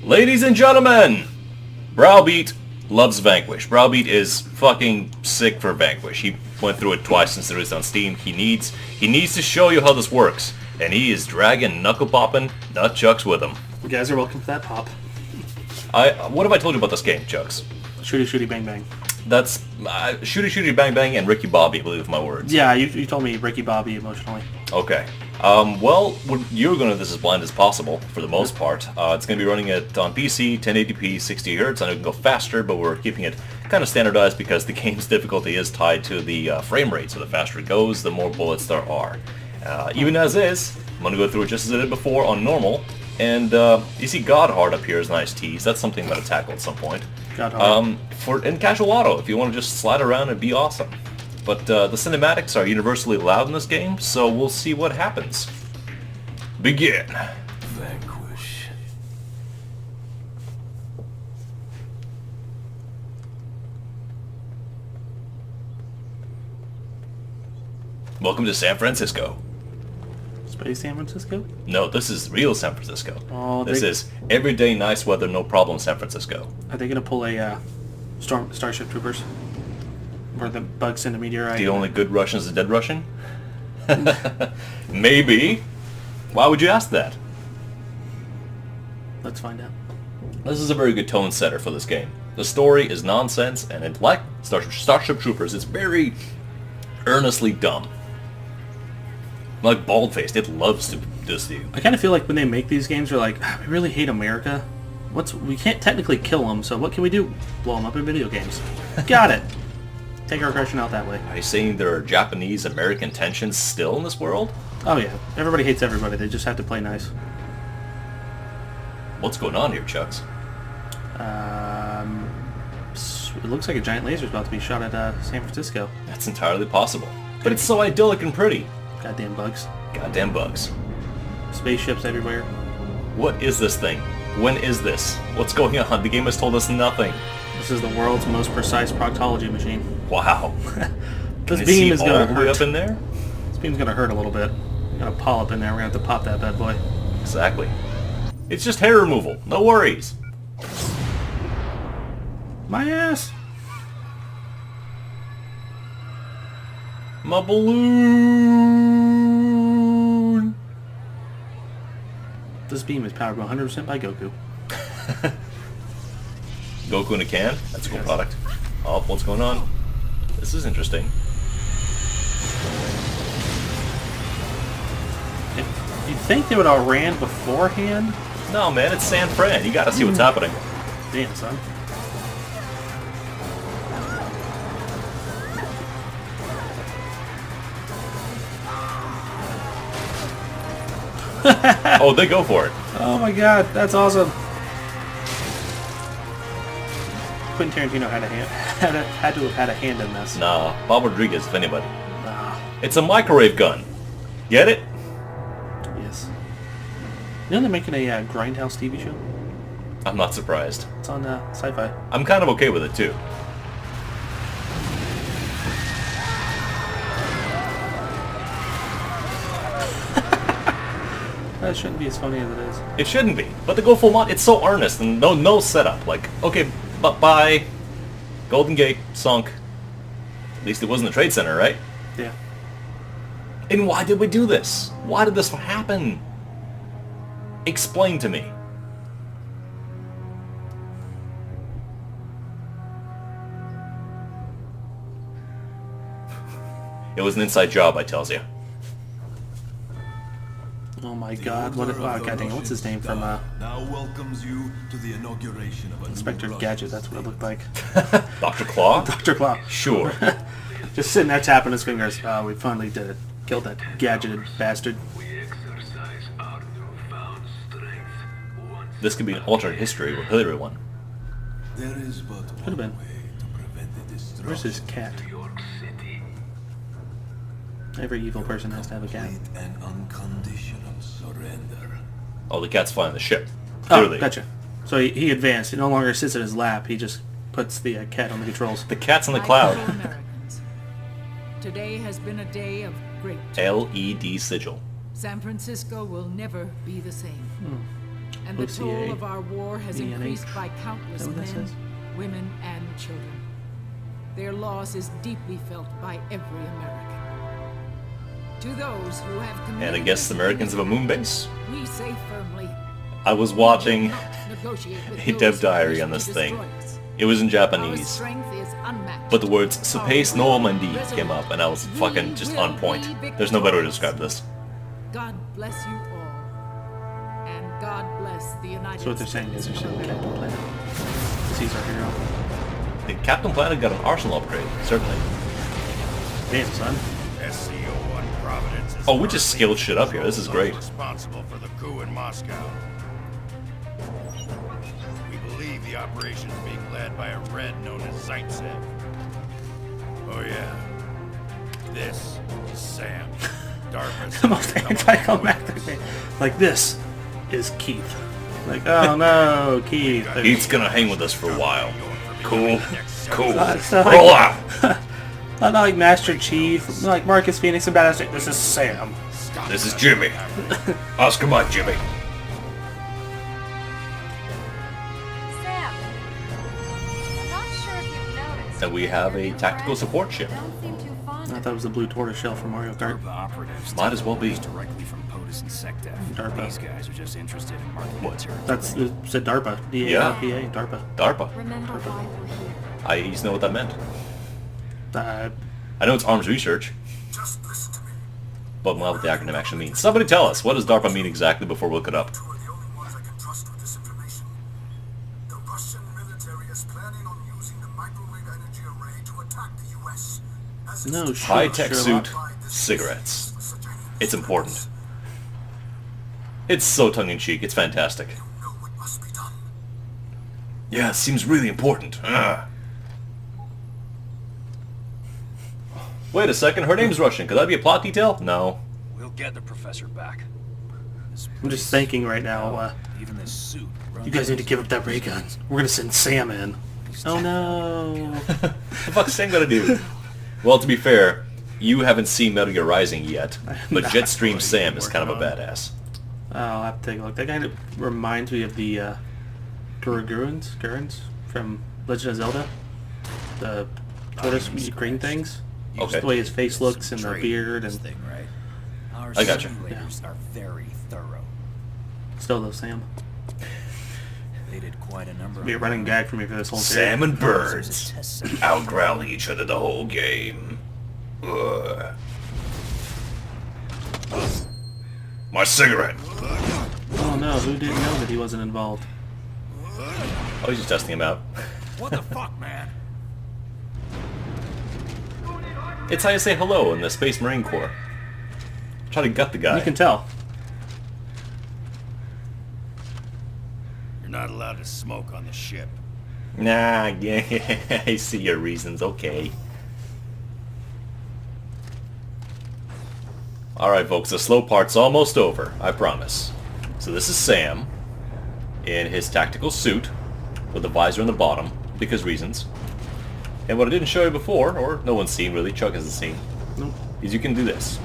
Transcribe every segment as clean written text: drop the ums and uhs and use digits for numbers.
Ladies and gentlemen, Browbeat loves Vanquish. Browbeat is fucking sick for Vanquish. He went through it twice since it was on Steam. He needs to show you how this works, and he is dragging knuckle popping Nutchucks with him. You guys are welcome for that pop. What have I told you about this game, Chucks? Shooty shooty bang bang. That's Shooty Shooty Bang Bang and Ricky Bobby, I believe my words. Yeah, you told me Ricky Bobby emotionally. Okay. Well, you're going to this as blind as possible, for the most part. It's going to be running it on PC, 1080p, 60 Hz. I know it can go faster, but we're keeping it kind of standardized because the game's difficulty is tied to the frame rate. So the faster it goes, the more bullets there are. Even as is, I'm going to go through it just as I did before on normal. And you see Godhard up here as a nice tease. That's something I'm going to tackle at some point. In casual auto, if you want to just slide around and be awesome. But the cinematics are universally allowed in this game, so we'll see what happens. Begin. Vanquish. Welcome to San Francisco. Space San Francisco? No, this is real San Francisco. Oh, this is everyday nice weather, no problem San Francisco. Are they going to pull a Starship Troopers? Where the bugs send a meteorite? The only good Russian is a dead Russian? Maybe. Why would you ask that? Let's find out. This is a very good tone setter for this game. The story is nonsense, and it, like Starship Troopers, it's very earnestly dumb. Like bald-faced, it loves to diss you. I kind of feel like when they make these games, they're like, we really hate America. We can't technically kill them, so what can we do? Blow them up in video games. Got it. Take our aggression out that way. Are you saying there are Japanese-American tensions still in this world? Oh yeah, everybody hates everybody. They just have to play nice. What's going on here, Chucks? It looks like a giant laser is about to be shot at San Francisco. That's entirely possible. But it's so idyllic and pretty. Goddamn bugs. Goddamn bugs. Spaceships everywhere. What is this thing? When is this? What's going on? The game has told us nothing. This is the world's most precise proctology machine. Wow. This beam is gonna all the way hurt. up in there? This beam's gonna hurt a little bit. Got a polyp in there. We're gonna have to pop that bad boy. Exactly. It's just hair removal. No worries. My ass. My balloon. This beam is powered 100% by Goku. Goku in a can? That's a cool product. Oh, what's going on? This is interesting. You'd think they would all ran beforehand. No, man, it's San Fran. You gotta see what's happening. Damn, son. Oh, they go for it. Oh my god, that's awesome. Quentin Tarantino had to have had a hand in this. Nah, Bob Rodriguez, if anybody. Nah. It's a microwave gun. Get it? Yes. You know they're making a Grindhouse TV show? I'm not surprised. It's on Sci-Fi. I'm kind of okay with it, too. That shouldn't be as funny as it is. It shouldn't be, but they go full mod. It's so earnest and no setup. Like, okay, bye. Golden Gate sunk. At least it wasn't the Trade Center, right? Yeah. And why did we do this? Why did this happen? Explain to me. It was an inside job, I tells you. Oh my god, what? Oh, god dang it, what's his name from now welcomes you to the inauguration of a Inspector Gadget? That's what it looked like. Dr. Claw? Dr. Claw. Sure. Just sitting there tapping his fingers. Oh, we finally did it. Killed that gadgeted bastard. This could be an alternate history with Hillary one. There is but Could have been. way to prevent the destruction. Where's his cat? Every evil person has to have a cat. Complete and unconditional surrender. Oh, the cat's flying the ship. Oh, Clearly. gotcha. So he advanced. He no longer sits in his lap. He just puts the cat on the controls. The cat's in the My cloud. fellow Americans, today has been a day of great. LED sigil. San Francisco will never be the same. And the toll OCA, of our war has ENA. increased by countless Is that what that men, says? women, and children. Their loss is deeply felt by every American. To those who have committed And I guess the Americans have a moon base? we say firmly, I was watching not negotiate with a those dev who diary wish on to this thing. destroy us. It was in Our Japanese, strength is unmatched. but the words "Space Normandy" came up, and I was fucking just on point. There's no better way to describe this. God bless you all. And God bless the United So what they're States. saying is they're saying Captain Planet. Because he's our hero. The Captain Planet got an arsenal upgrade, certainly. Damn, son. SCO-1 Providence is Oh, we just scaled shit up here. This is great. responsible for the coup in Moscow. We believe the operation is being led by a red known as Zaitsev. Oh yeah. This is Sam. DARPA's The most anticlimactic thing. Like, this is Keith. Like, oh no, Keith. He's gonna hang with us for a while. Cool. Cool. It's not Roll like, out. not like Master Chief, not like Marcus Phoenix and Badass. This is Sam. This is Jimmy. Oscar Mike, Jimmy. Sam, I'm not sure if you've noticed. And we have a tactical support ship. Don't seem too fond I of thought it was the blue tortoise shell from Mario Kart. DARPA operatives Might as well be. directly from POTUS and SecDef. DARPA. These guys are just interested in marking What? material. That's it said DARPA. D-A-R-P-A. DARPA. DARPA. Remember why we're here. I used to know what that meant. Uh, I know it's arms research, Just listen to me. but not what the acronym actually means. Somebody tell us, what does DARPA mean exactly before we look it up? You are the only ones I can trust with this information. The Russian military is planning on using the microwave energy array to attack the U.S. As no shit. High-tech Sherlock. suit, cigarettes. It's important. It's so tongue-in-cheek, it's fantastic. You know what must be done. Yeah, it seems really important. Wait a second, her name's Russian. Could that be a plot detail? No. We'll get the professor back. This I'm just place- thinking right now, Even this suit. you guys need to give up that ray gun. We're gonna send Sam in. Oh no. The fuck's Sam gonna do? Well, to be fair, you haven't seen Metal Gear Rising yet, but Jetstream Sam is kind of a badass. I'll have to take a look. That kind of reminds me of the Gurans from Legend of Zelda. The tortoise green things. Okay. Just the way his face looks and the Trade beard this and thing, right? Our I gotcha. simulators are very thorough. still though Sam. They did quite a number. Be a of running gag for me for this whole Sam series. and birds outgrowling each other the whole game. Ugh. My cigarette. Oh no, who didn't know that he wasn't involved? Oh, he's just testing him out. What the fuck, man? It's how you say hello in the Space Marine Corps. Try to gut the guy. You can tell. You're not allowed to smoke on the ship. Nah, yeah, I see your reasons. Okay. Alright, folks, the slow part's almost over, I promise. So this is Sam in his tactical suit with the visor on the bottom, because reasons. And what I didn't show you before, or no one's seen really, Chuck hasn't seen, Nope. is you can do this.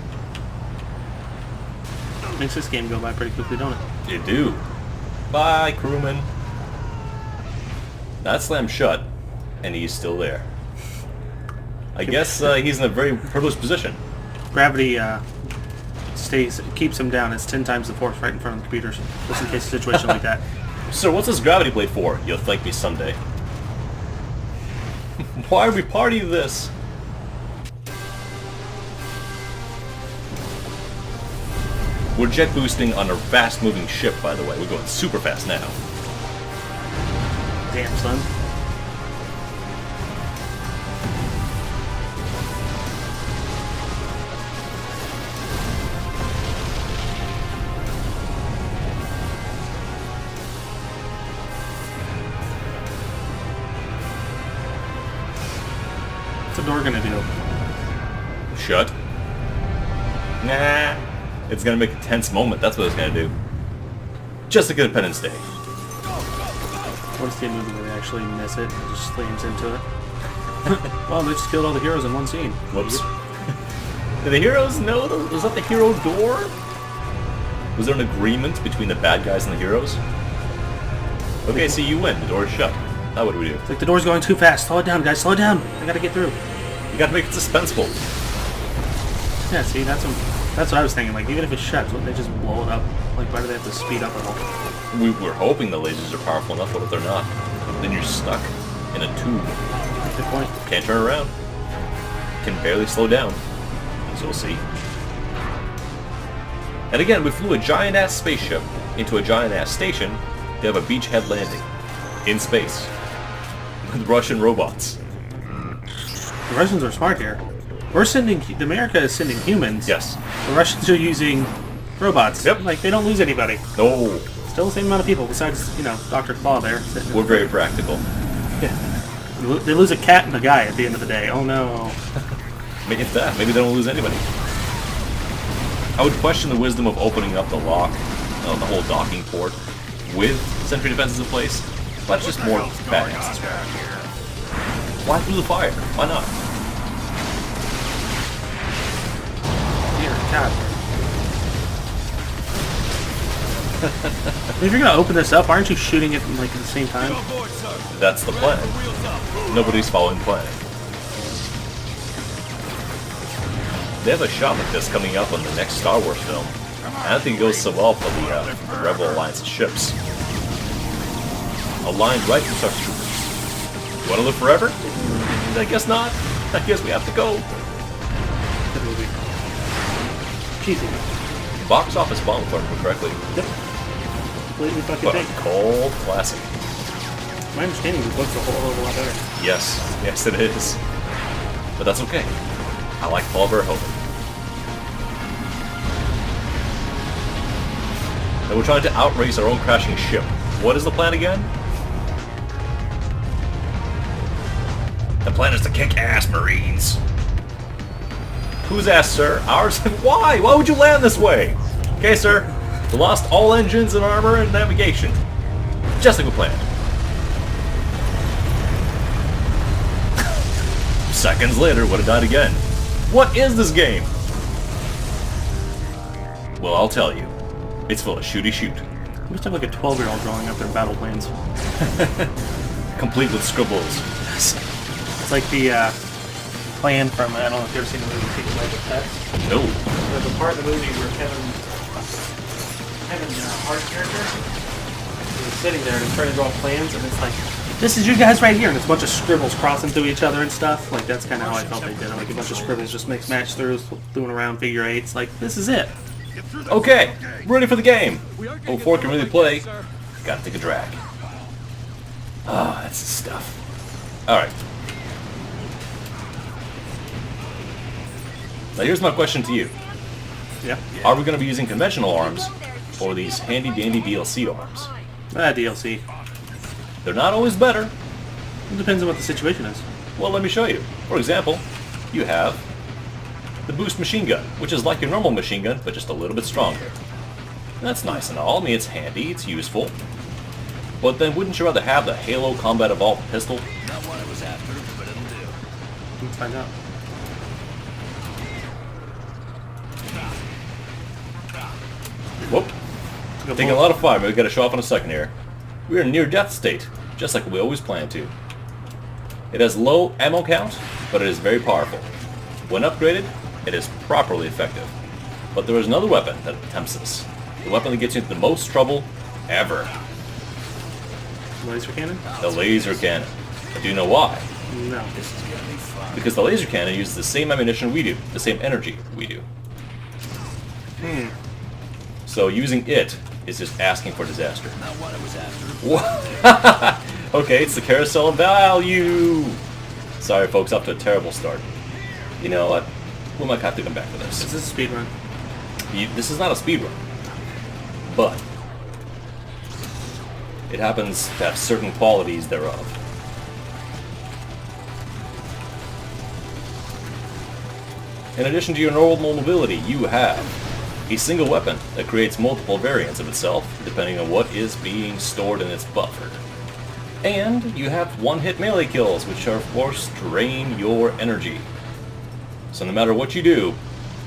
Makes this game go by pretty quickly, don't it? You do. Bye, crewman. That slammed shut, and he's still there. I guess he's in a very privileged position. Gravity keeps him down. It's 10 times the force right in front of the computers, just in case a situation like that. Sir, what's this gravity plate for? You'll thank me someday. Why are we party to this? We're jet boosting on a fast moving ship, by the way. We're going super fast now. Damn, son. What's the door gonna do? Shut. Nah. It's gonna make a tense moment, that's what it's gonna do. Just like Independence Day. What if the movie where they actually miss it and just slams into it? Well, they just killed all the heroes in one scene. Whoops. Did the heroes know? Was that the hero door? Was there an agreement between the bad guys and the heroes? Okay, so you win. The door is shut. Now what do we do? It's like the door's going too fast. Slow it down, guys. Slow it down. I gotta get through. You gotta make it suspenseful. Yeah, see, that's what I was thinking. Like, even if it's shut, wouldn't they just blow it up? Like, why do they have to speed up at all? We're hoping the lasers are powerful enough, but if they're not, then you're stuck in a tube. Good point. Can't turn around. Can barely slow down. So we'll see. And again, we flew a giant-ass spaceship into a giant-ass station to have a beachhead landing. In space. With Russian robots. The Russians are smart here. America is sending humans. Yes. The Russians are using robots. Yep. Like, they don't lose anybody. No. Still the same amount of people, besides, you know, Dr. Claw there. We're very practical. Yeah. They lose a cat and a guy at the end of the day. Oh no. Maybe if that. Maybe they don't lose anybody. I would question the wisdom of opening up the lock, the whole docking port, with sentry defenses in place. But it's just more badass. Why through the fire? Why not? Dear God. If you're gonna open this up, aren't you shooting it like at the same time? That's the plan. Nobody's following plan. They have a shot like this coming up on the next Star Wars film. I don't think it goes so well for the Rebel Alliance ships. Aligned right with our troopers. You want to live forever? I guess not. I guess we have to go. Good movie. Cheesy. Box office bomb, if I remember correctly. Yep. Completely fucking But a big. cold classic. My understanding is the book's a whole lot better. Yes, yes it is. But that's okay. I like Paul Verhoeven. And we're trying to outrace our own crashing ship. What is the plan again? The plan is to kick ass, Marines. Whose ass, sir? Ours? Why? Why would you land this way? Okay, sir. We lost all engines and armor and navigation. Just like we planned. Seconds later, would have died again. What is this game? Well, I'll tell you. It's full of shooty shoot. You must have like a 12-year-old drawing up their battle plans. Complete with scribbles. It's like the plan from, I don't know if you've ever seen the movie Taking Life with Pets. No. There's a part in the movie where Kevin Hart's character is sitting there and he's trying to draw plans, and it's like, this is you guys right here, and it's a bunch of scribbles crossing through each other and stuff. Like, that's kind of how I felt they did it. Like, a bunch of scribbles just mix match throughs, doing around figure eights. Like, this is it. Okay, ready for the game. Before I can really play, gotta take a drag. Ah, that's the stuff. Alright. Now here's my question to you. Yeah. Are we going to be using conventional arms, or these handy-dandy DLC arms? DLC. They're not always better. It depends on what the situation is. Well, let me show you. For example, you have the boost machine gun, which is like your normal machine gun, but just a little bit stronger. That's nice and all. I mean, it's handy, it's useful. But then wouldn't you rather have the Halo Combat Evolved pistol? Not what I was after, but it'll do. Let's find out. Whoop. Taking a lot of fire, but we gotta show off in a second here. We're in near-death state, just like we always planned to. It has low ammo count, but it is very powerful. When upgraded, it is properly effective. But there is another weapon that attempts this. The weapon that gets you into the most trouble ever. Laser cannon? The laser cannon. Do you know why? No. Because the laser cannon uses the same ammunition we do, the same energy we do. So using it is just asking for disaster. Not what I was after. What? Okay, it's the carousel of value! Sorry folks, up to a terrible start. You know what? We might have to come back to this. Is this a speed run? This is not a speedrun. But it happens to have certain qualities thereof. In addition to your normal mobility, you have a single weapon that creates multiple variants of itself, depending on what is being stored in its buffer. And you have one-hit melee kills, which are of course drain your energy. So no matter what you do,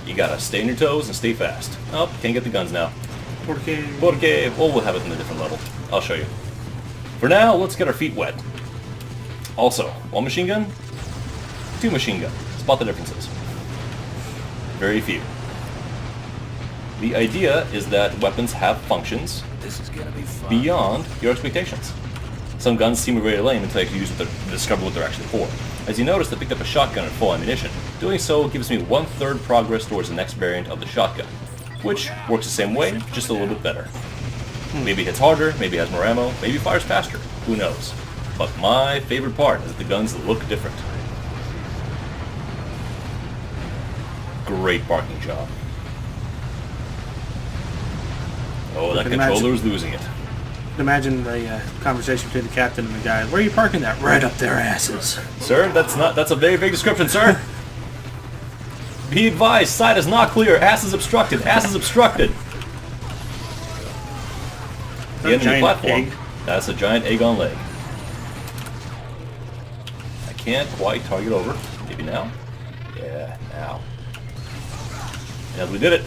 you gotta stay on your toes and stay fast. Oh, can't get the guns now. Porque... Porque, well, we'll have it in a different level. I'll show you. For now, let's get our feet wet. Also, 1 machine gun, 2 machine gun. Spot the differences. Very few. The idea is that weapons have functions This is gonna be fun. beyond your expectations. Some guns seem very lame until you discover what they're actually for. As you notice, I picked up a shotgun at full ammunition. Doing so gives me 1/3 progress towards the next variant of the shotgun, which works the same way, just a little bit better. Maybe it hits harder, maybe it has more ammo, maybe it fires faster, who knows. But my favorite part is the guns look different. Great barking job. Oh, that I can imagine- controller's losing it. Imagine the conversation between the captain and the guy. Where are you parking that? Right up their asses. Sir, that's a very vague description, sir. Be advised, side is not clear. Ass is obstructed. Ass is obstructed. The enemy Giant platform. egg. That's a giant egg on leg. I can't quite target over. Maybe now? Yeah, now. And we did it.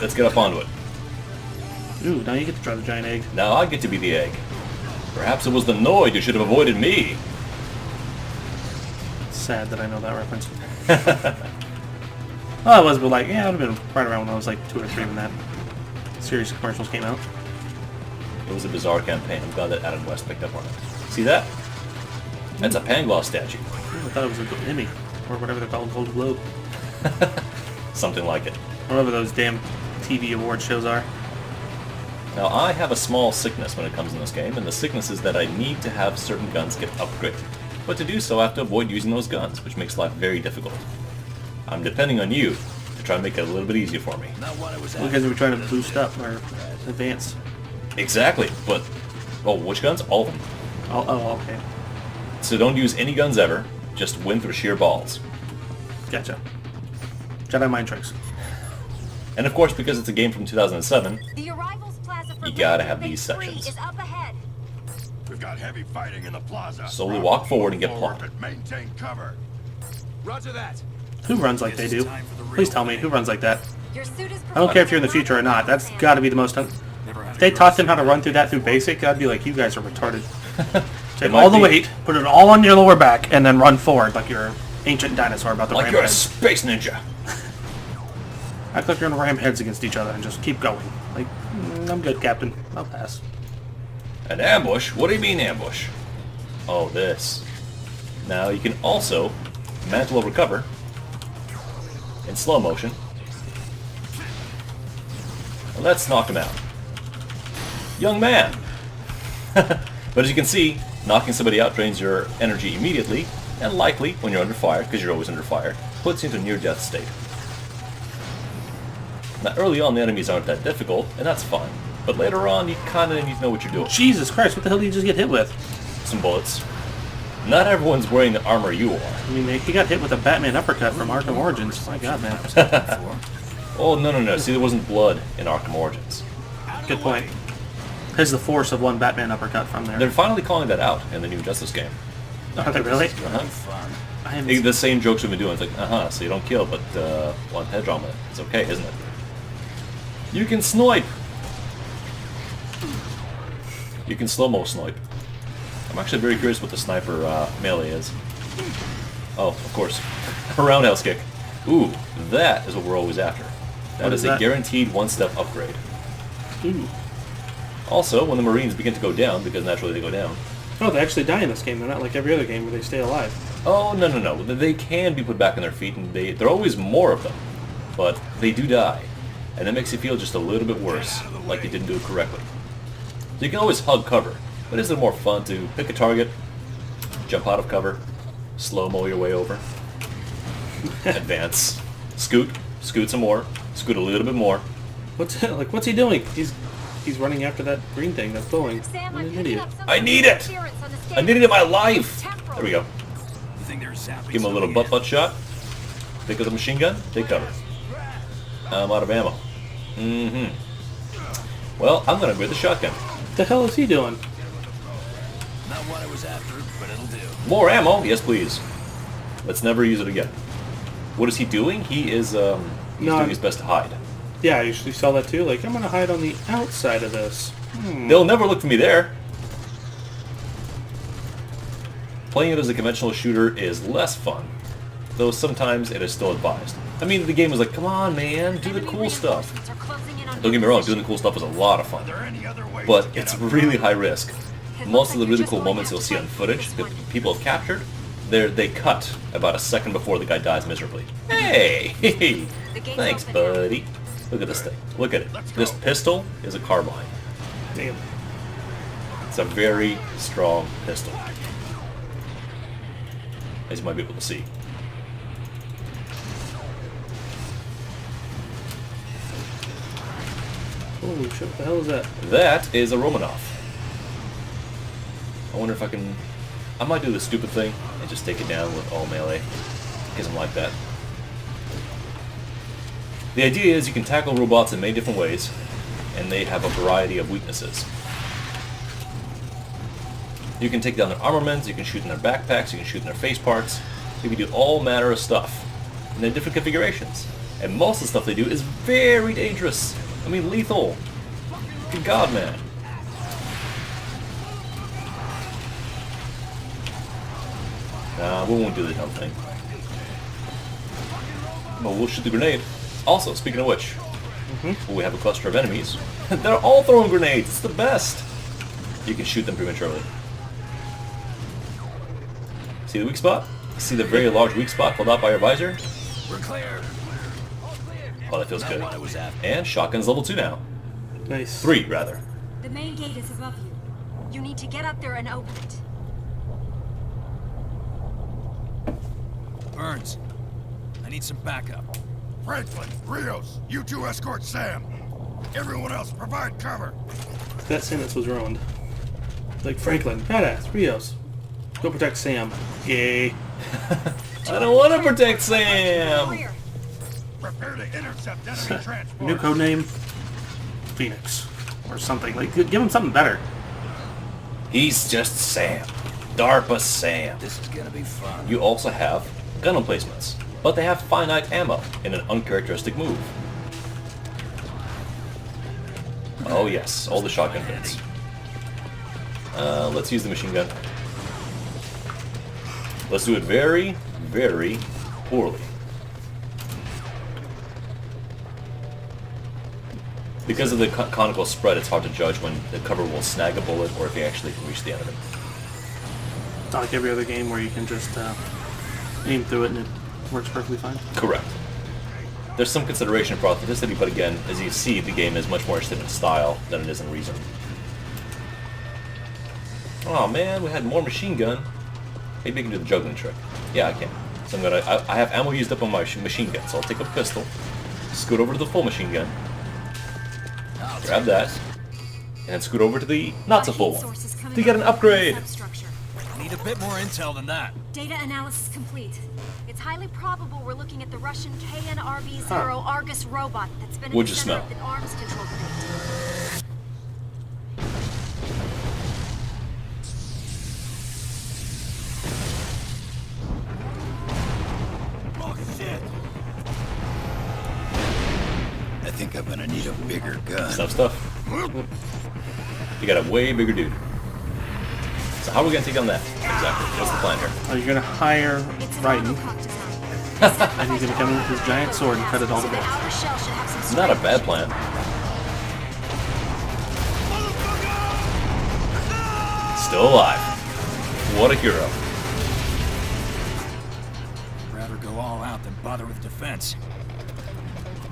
Let's get up onto it. Ooh, now you get to try the giant egg. Now I get to be the egg. Perhaps it was the Noid who should have avoided me. It's sad that I know that reference. Oh, I was, but like, yeah, it would have been right around when I was like 2 or 3 when that series of commercials came out. It was a bizarre campaign. I'm glad that Adam West picked up on it. See that? That's a Pangloss statue. I thought it was an Emmy, or whatever they're called, Gold Globe. Something like it. Whatever those damn TV award shows are. Now, I have a small sickness when it comes in this game, and the sickness is that I need to have certain guns get upgraded. But to do so, I have to avoid using those guns, which makes life very difficult. I'm depending on you to try and make it a little bit easier for me. Not what it was Because we were trying to boost up or advance. Exactly, but... Oh, which guns? All of them. Oh, okay. So don't use any guns ever, just win through sheer balls. Gotcha. Jedi mind tricks. And of course, because it's a game from 2007, The arrivals plaza for You gotta have Phase these 3 sections. is up ahead. We've got heavy fighting in the plaza. slowly walk forward and get Forward, plopped. but maintain cover. Roger that. Who runs like they do? Please tell me, who runs like that? Your suit is I don't care if you're in the future or not. That's got to be the most... If they taught them how to run through that through basic, I'd be like, you guys are retarded. Take might all the be. weight, put it all on your lower back, and then run forward like you're an ancient dinosaur about to Like ram you're a heads. space ninja. Act like you're gonna ram heads against each other and just keep going. Like, I'm good, Captain. I'll pass. An ambush? What do you mean ambush? Oh, this. Now you can also mantle over cover in slow motion. Well, let's knock him out. Young man! But as you can see, knocking somebody out drains your energy immediately, and likely, when you're under fire, because you're always under fire, puts you into a near-death state. Now, early on, the enemies aren't that difficult, and that's fine. But later on, you kind of need to know what you're doing. Jesus Christ, what the hell did you just get hit with? Some bullets. Not everyone's wearing the armor you are. I mean, he got hit with a Batman uppercut from Arkham Origins. My God, man. Oh, no. See, there wasn't blood in Arkham Origins. Good point. There's the force of one Batman uppercut from there. They're finally calling that out in the new Justice game. Are they really? Uh-huh. I haven't The same jokes we've been doing. It's like, so you don't kill, but one head drama. It's okay, isn't it? You can snipe! You can slow-mo snipe. I'm actually very curious what the sniper melee is. Oh, of course. A roundhouse kick. Ooh, that is what we're always after. What That is is a that? guaranteed one-step upgrade. Ooh. Also, when the Marines begin to go down, because naturally they go down, Oh, they actually die in this game. They're not like every other game where they stay alive. oh, no. They can be put back on their feet, and there are always more of them. But they do die. And that makes you feel just a little bit worse, like you didn't do it correctly. So you can always hug cover, but isn't it more fun to pick a target, jump out of cover, slow-mo your way over, advance, scoot some more, scoot a little bit more. What's he doing? He's running after that green thing that's glowing. Sam, What I'm an picking idiot. up some I need it! interference on the I needed it in my life! Temporal. There we go. You think they're zapping Give him a little somebody butt shot. Pick up the machine gun, take cover. I'm out of ammo. Well, I'm gonna upgrade the shotgun. What the hell is he doing? in? Not what I was after, but it'll do. More ammo? Yes, please. Let's never use it again. What is he doing? He is, he's No, doing his best to hide. Yeah, I usually saw that too. Like, I'm gonna hide on the outside of this. They'll never look for me there. Playing it as a conventional shooter is less fun, though sometimes it is still advised. I mean, the game was like, come on, man, do the cool stuff. Don't get me wrong, doing the cool stuff is a lot of fun, but it's really high risk. Most of the really cool moments you'll see on footage that people have captured, they cut about a second before the guy dies miserably. Hey! Thanks, buddy. Look at this thing. Look at it. This pistol is a carbine. Damn. It's a very strong pistol, as you might be able to see. Holy shit, what the hell is that? That is a Romanov. I wonder if I can... I might do the stupid thing and just take it down with all melee, because I'm like that. The idea is you can tackle robots in many different ways, and they have a variety of weaknesses. You can take down their armaments, you can shoot in their backpacks, you can shoot in their face parts. You can do all manner of stuff in their different configurations. And most of the stuff they do is very dangerous. I mean, lethal. Good God, man. Nah, we won't do the dumb thing. But we'll shoot the grenade. Also, speaking of which, we have a cluster of enemies. They're all throwing grenades. It's the best. You can shoot them prematurely. See the weak spot? See the very large weak spot pulled out by your visor? We're clear. Oh, that feels good. Not what I was after. And shotgun's level 2 now. Nice. 3, rather. The main gate is above you. You need to get up there and open it. Burns, I need some backup. Franklin, Rios, you two escort Sam. Everyone else, provide cover. That sentence was ruined. Like, Franklin, badass, Rios. Go protect Sam. Yay. I don't want to protect Sam! Rear. Prepare to intercept enemy transport. New code name? Phoenix. Or something. Like, give him something better. He's just Sam. DARPA Sam. This is gonna be fun. You also have gun emplacements, but they have finite ammo in an uncharacteristic move. Oh yes, all the shotgun hits. Let's use the machine gun. Let's do it very, very poorly. Because of the conical spread, it's hard to judge when the cover will snag a bullet or if you actually can reach the enemy. It's not like every other game where you can just aim through it and it works perfectly fine. Correct. There's some consideration for authenticity, but again, as you see, the game is much more interested in style than it is in reason. Oh man, we had more machine gun. Maybe I can do the juggling trick. Yeah, I can. So I'm gonna. I have ammo used up on my machine gun, so I'll take a pistol, scoot over to the full machine gun, grab that, and then scoot over to the not so full one to get an upgrade. Need a bit more intel than that. Data analysis complete. It's highly probable we're looking at the Russian KNRB-0 Argus robot that's been What'd in you the center smell? of the arms control grid. Oh shit. I think I'm gonna need a bigger gun. Stuff. You got a way bigger dude. So how are we gonna take on that? Exactly. What's the plan here? Oh, you're gonna hire It's an Raiden, autocock design. and he's gonna come in with his giant sword and cut it all to So the bits. outer shell should have some Not a strength. bad plan. Still alive. What a hero. Rather go all out than bother with defense.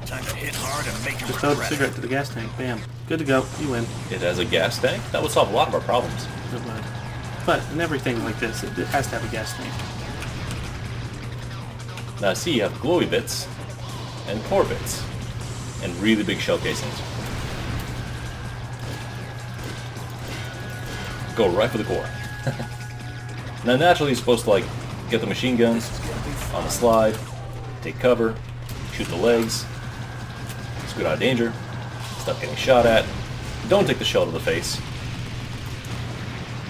Time to hit hard and make Just it throw the regret cigarette it. to the gas tank. Bam. Good to go. You win. It has a gas tank? That would solve a lot of our problems. Good luck. But in everything like this, it has to have a gas tank. Now see, you have glowy bits and core bits and really big shell casings. Go right for the core. Now naturally you're supposed to like get the machine gun on the slide, take cover, shoot the legs, scoot out of danger, stop getting shot at, don't take the shell to the face,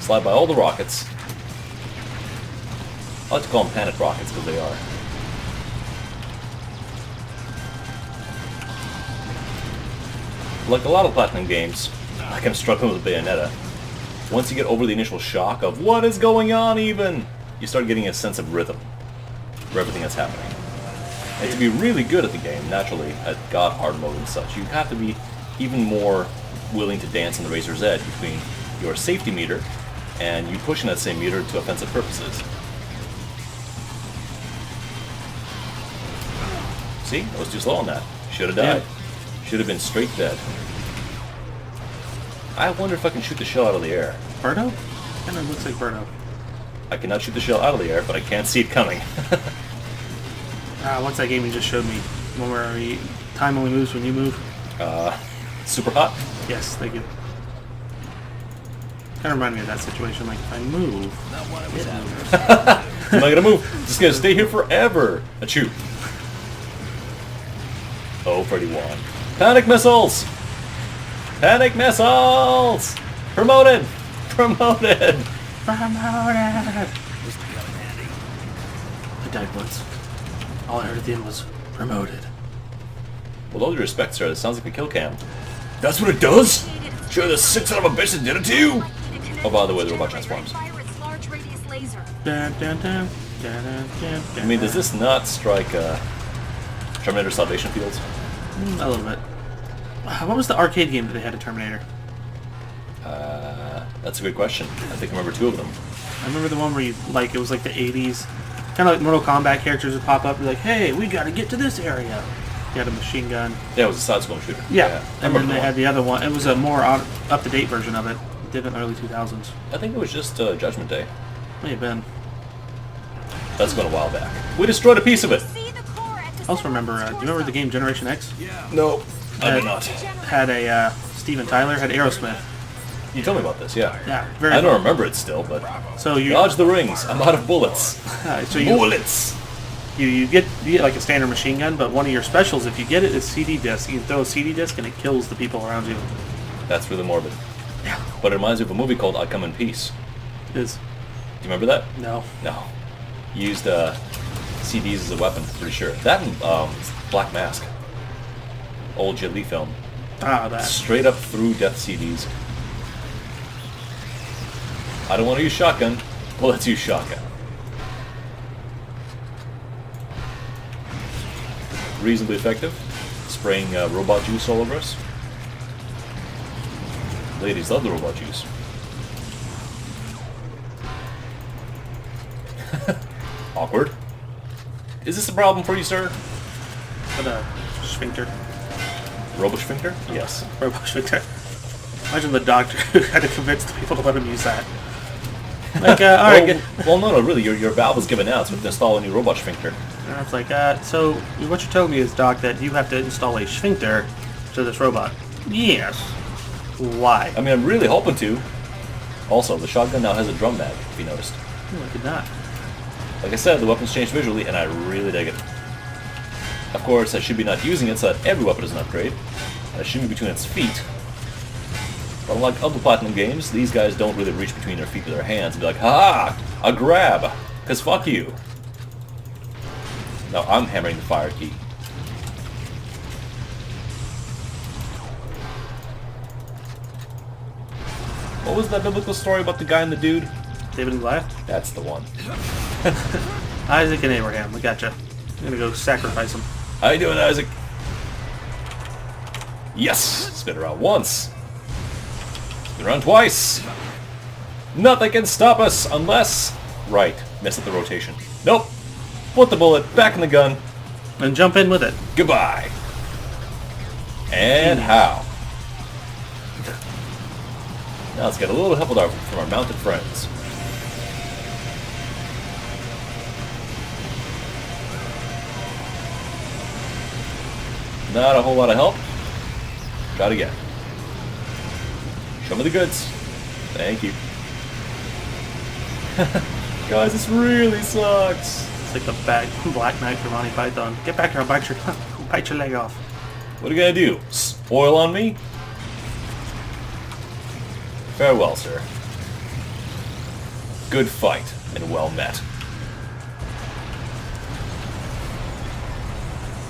slide by all the rockets. I like to call them panic rockets because they are. Like a lot of Platinum games, like I'm struggling with Bayonetta, once you get over the initial shock of what is going on even, you start getting a sense of rhythm for everything that's happening. And to be really good at the game, naturally, at God hard mode and such, you have to be even more willing to dance on the razor's edge between your safety meter and you pushing that same meter to offensive purposes. See? I was too slow on that. Should have died. Should have been straight dead. I wonder if I can shoot the shell out of the air. Birdo? Kind of looks like Birdo. I cannot shoot the shell out of the air, but I can't see it coming. What's that game you just showed me? One where time only moves when you move? Super hot? Yes, thank you. Kind of remind me of that situation. Like, if I move, Not what it was after. I'm not gonna move. Just gonna stay here forever. Achoo. Oh, Freddy won. Panic missiles! Panic missiles! Promoted! Promoted! promoted! This will come in handy. I died once. All I heard at the end was promoted. With all due respect, sir, this sounds like a kill cam. That's what it does? Sure, the sick son of a bitch that did it to you? Oh, by the way, the robot transforms. Dun, dun, dun, dun, dun, dun, I mean, does this not strike Terminator Salvation Fields? A little bit. What was the arcade game that they had a Terminator? That's a good question. I think I remember two of them. I remember the one where you, like, it was like the 80s. Kind of like Mortal Kombat characters would pop up and be like, hey, we gotta get to this area. You had a machine gun. Yeah, it was a side-scrolling shooter. Yeah. I And remember then they the had one. the other one. It was a more up-to-date version of it. It did it in the early 2000s. I think it was just Judgment Day. May have been. That's been a while back. We destroyed a piece of it! I also remember, do you remember the game Generation X? No, I do not. Had a, Steven Tyler, had Aerosmith. You told me about this, yeah. Yeah, very I don't remember it still, but... So you, Dodge the rings. I'm out of bullets. so you, Bullets! you get like a standard machine gun, but one of your specials, if you get it, is CD disc. You can throw a CD disc and it kills the people around you. That's really morbid. Yeah. But it reminds me of a movie called I Come in Peace. It is. Do you remember that? No. No. He used CDs as a weapon, pretty sure. That and Black Mask. Old Jet Li film. Ah, that. Straight up through death CDs. I don't want to use shotgun. Well, let's use shotgun. Reasonably effective. Spraying robot juice all over us. Ladies love the robot juice. Awkward. Is this a problem for you, sir? But, sphincter. Robosphincter? Yes. Robot sphincter. Imagine the doctor who had to convince the people to let him use that. Like, alright, well, no, really, your valve is given out, so we have to install a new robot sphincter. and it's like, so what you're telling me is, Doc, that you have to install a sphincter to this robot. Yes. Why? I mean, I'm really hoping to. Also, the shotgun now has a drum mag, if you noticed. Oh, I did not. Like I said, the weapon's changed visually, and I really dig it. Of course, I should be not using it so that every weapon is an upgrade. And it should be between its feet. But unlike other Platinum games, these guys don't really reach between their feet with their hands and be like, ha! A grab! Cause fuck you! Now I'm hammering the fire key. What was that biblical story about the guy and the dude? David and Goliath? That's the one. Isaac and Abraham, we gotcha. I'm gonna go sacrifice them. How you doing, Isaac? Yes! Spin around once. Spin around twice. Nothing can stop us unless... Right. Mess up the rotation. Nope. Put the bullet back in the gun. And jump in with it. Goodbye. And how? Now let's get a little help from our mounted friends. Not a whole lot of help. Try it again. Show me the goods. Thank you. Guys, this really sucks. It's like the Black Knight from Monty Python. Get back here, I'll bite your leg off. What are you gonna do? Spoil on me? Farewell, sir. Good fight, and well met.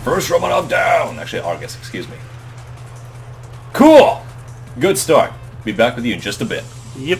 First Romanov down! Actually, Argus, excuse me. Cool! Good start. Be back with you in just a bit. Yep.